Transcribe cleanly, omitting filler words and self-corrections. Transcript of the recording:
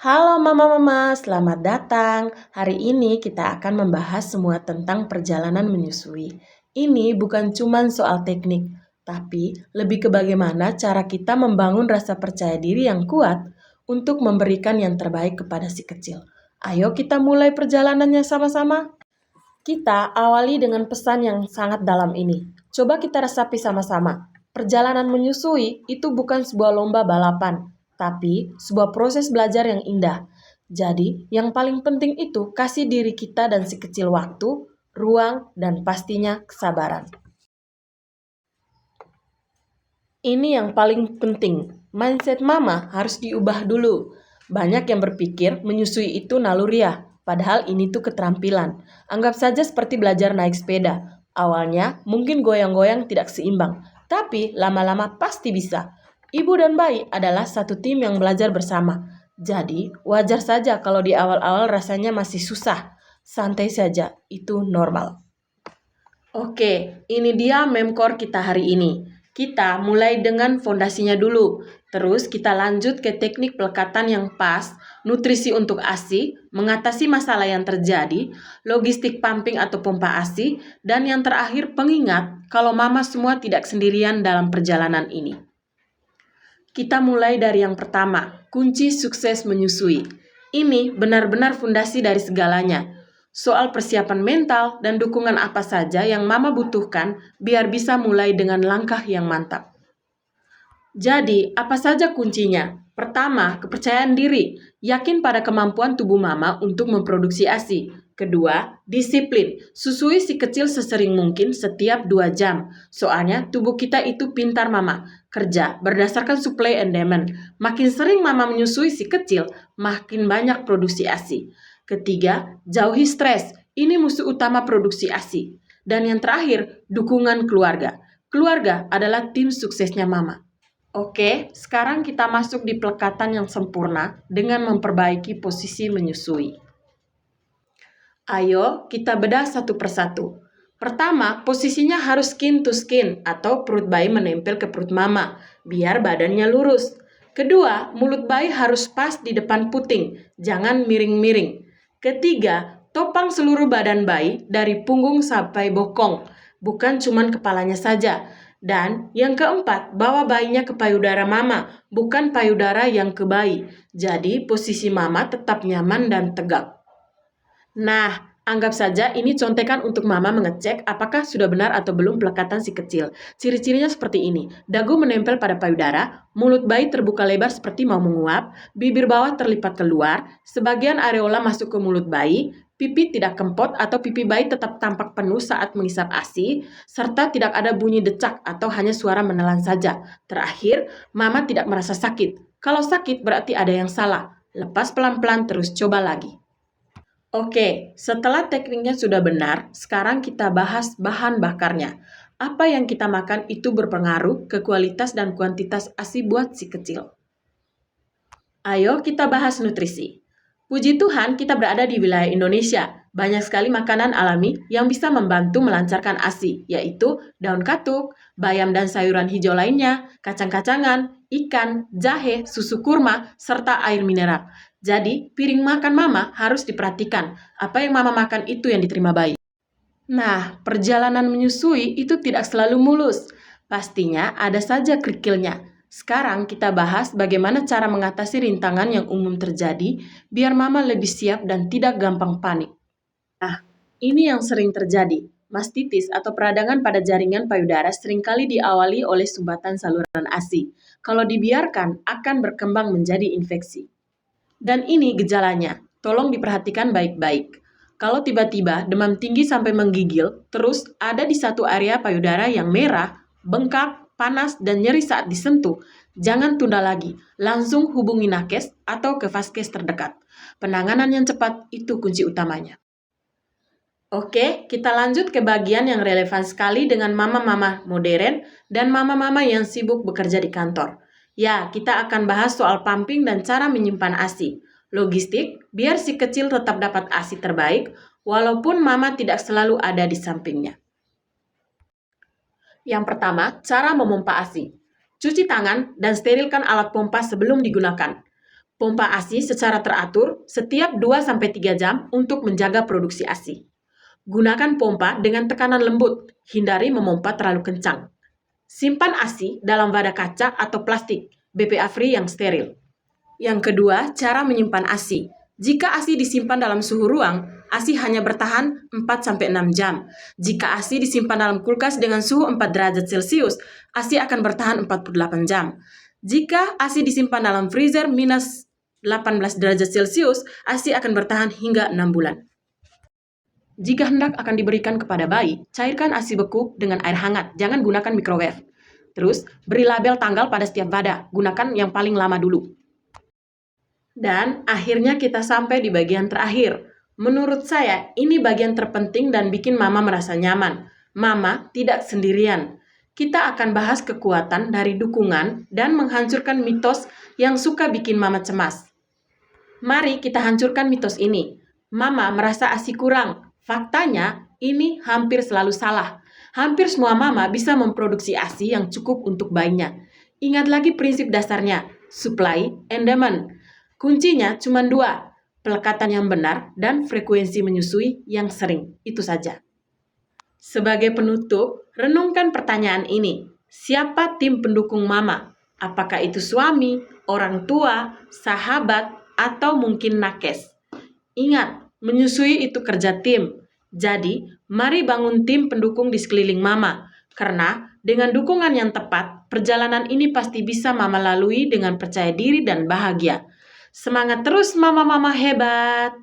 Halo mama-mama, selamat datang. Hari ini kita akan membahas semua tentang perjalanan menyusui. Ini bukan cuma soal teknik, tapi lebih ke bagaimana cara kita membangun rasa percaya diri yang kuat untuk memberikan yang terbaik kepada si kecil. Ayo kita mulai perjalanannya sama-sama. Kita awali dengan pesan yang sangat dalam ini. Coba kita resapi sama-sama. Perjalanan menyusui itu bukan sebuah lomba balapan, tapi sebuah proses belajar yang indah. Jadi, yang paling penting itu kasih diri kita dan si kecil waktu, ruang, dan pastinya kesabaran. Ini yang paling penting. Mindset mama harus diubah dulu. Banyak yang berpikir menyusui itu naluriah, padahal ini tuh keterampilan. Anggap saja seperti belajar naik sepeda. Awalnya mungkin goyang-goyang tidak seimbang, tapi lama-lama pasti bisa. Ibu dan bayi adalah satu tim yang belajar bersama. Jadi, wajar saja kalau di awal-awal rasanya masih susah. Santai saja, itu normal. Oke, ini dia memkor kita hari ini. Kita mulai dengan fondasinya dulu. Terus kita lanjut ke teknik pelekatan yang pas, nutrisi untuk ASI, mengatasi masalah yang terjadi, logistik pumping atau pompa ASI, dan yang terakhir pengingat kalau mama semua tidak sendirian dalam perjalanan ini. Kita mulai dari yang pertama, kunci sukses menyusui. Ini benar-benar fondasi dari segalanya. Soal persiapan mental dan dukungan apa saja yang mama butuhkan biar bisa mulai dengan langkah yang mantap. Jadi, apa saja kuncinya? Pertama, kepercayaan diri. Yakin pada kemampuan tubuh mama untuk memproduksi ASI. Kedua, disiplin. Susui si kecil sesering mungkin setiap 2 jam. Soalnya tubuh kita itu pintar mama. Kerja berdasarkan supply and demand. Makin sering mama menyusui si kecil, makin banyak produksi ASI. Ketiga, jauhi stres. Ini musuh utama produksi ASI. Dan yang terakhir, dukungan keluarga. Keluarga adalah tim suksesnya mama. Oke, sekarang kita masuk di pelekatan yang sempurna dengan memperbaiki posisi menyusui. Ayo kita bedah satu persatu. Pertama, posisinya harus skin to skin atau perut bayi menempel ke perut mama, biar badannya lurus. Kedua, mulut bayi harus pas di depan puting, jangan miring-miring. Ketiga, topang seluruh badan bayi dari punggung sampai bokong, bukan cuman kepalanya saja. Dan yang keempat, bawa bayinya ke payudara mama, bukan payudara yang ke bayi. Jadi posisi mama tetap nyaman dan tegak. Nah, anggap saja ini contekan untuk mama mengecek apakah sudah benar atau belum pelekatan si kecil. Ciri-cirinya seperti ini. Dagu menempel pada payudara, mulut bayi terbuka lebar seperti mau menguap, bibir bawah terlipat keluar, sebagian areola masuk ke mulut bayi, pipi tidak kempot atau pipi bayi tetap tampak penuh saat mengisap ASI, serta tidak ada bunyi decak atau hanya suara menelan saja. Terakhir, mama tidak merasa sakit. Kalau sakit berarti ada yang salah. Lepas pelan-pelan terus coba lagi. Oke, setelah tekniknya sudah benar, sekarang kita bahas bahan bakarnya. Apa yang kita makan itu berpengaruh ke kualitas dan kuantitas ASI buat si kecil. Ayo kita bahas nutrisi. Puji Tuhan kita berada di wilayah Indonesia. Banyak sekali makanan alami yang bisa membantu melancarkan ASI, yaitu daun katuk, bayam dan sayuran hijau lainnya, kacang-kacangan, ikan, jahe, susu kurma, serta air mineral. Jadi, piring makan mama harus diperhatikan. Apa yang mama makan itu yang diterima bayi. Nah, perjalanan menyusui itu tidak selalu mulus. Pastinya ada saja kerikilnya. Sekarang kita bahas bagaimana cara mengatasi rintangan yang umum terjadi biar mama lebih siap dan tidak gampang panik. Nah, ini yang sering terjadi. Mastitis atau peradangan pada jaringan payudara seringkali diawali oleh sumbatan saluran ASI. Kalau dibiarkan, akan berkembang menjadi infeksi. Dan ini gejalanya. Tolong diperhatikan baik-baik. Kalau tiba-tiba demam tinggi sampai menggigil, terus ada di satu area payudara yang merah, bengkak, panas, dan nyeri saat disentuh, jangan tunda lagi. Langsung hubungi nakes atau ke vaskes terdekat. Penanganan yang cepat itu kunci utamanya. Oke, kita lanjut ke bagian yang relevan sekali dengan mama-mama modern dan mama-mama yang sibuk bekerja di kantor. Ya, kita akan bahas soal pumping dan cara menyimpan ASI. Logistik, biar si kecil tetap dapat ASI terbaik, walaupun mama tidak selalu ada di sampingnya. Yang pertama, cara memompa ASI. Cuci tangan dan sterilkan alat pompa sebelum digunakan. Pompa ASI secara teratur setiap 2-3 jam untuk menjaga produksi ASI. Gunakan pompa dengan tekanan lembut, hindari memompa terlalu kencang. Simpan ASI dalam wadah kaca atau plastik, BPA free yang steril. Yang kedua, cara menyimpan ASI. Jika ASI disimpan dalam suhu ruang, ASI hanya bertahan 4-6 jam. Jika ASI disimpan dalam kulkas dengan suhu 4 derajat Celcius, ASI akan bertahan 48 jam. Jika ASI disimpan dalam freezer minus 18 derajat Celcius, ASI akan bertahan hingga 6 bulan. Jika hendak akan diberikan kepada bayi, cairkan ASI beku dengan air hangat, jangan gunakan microwave. Terus, beri label tanggal pada setiap wadah, gunakan yang paling lama dulu. Dan akhirnya kita sampai di bagian terakhir. Menurut saya, ini bagian terpenting dan bikin Mama merasa nyaman. Mama tidak sendirian. Kita akan bahas kekuatan dari dukungan dan menghancurkan mitos yang suka bikin Mama cemas. Mari kita hancurkan mitos ini. Mama merasa ASI kurang. Faktanya, ini hampir selalu salah. Hampir semua mama bisa memproduksi ASI yang cukup untuk bayinya. Ingat lagi prinsip dasarnya, supply and demand. Kuncinya cuma 2, pelekatan yang benar dan frekuensi menyusui yang sering. Itu saja. Sebagai penutup, renungkan pertanyaan ini. Siapa tim pendukung mama? Apakah itu suami, orang tua, sahabat, atau mungkin nakes? Ingat, menyusui itu kerja tim. Jadi, mari bangun tim pendukung di sekeliling mama. Karena dengan dukungan yang tepat, perjalanan ini pasti bisa mama lalui dengan percaya diri dan bahagia. Semangat terus mama-mama hebat!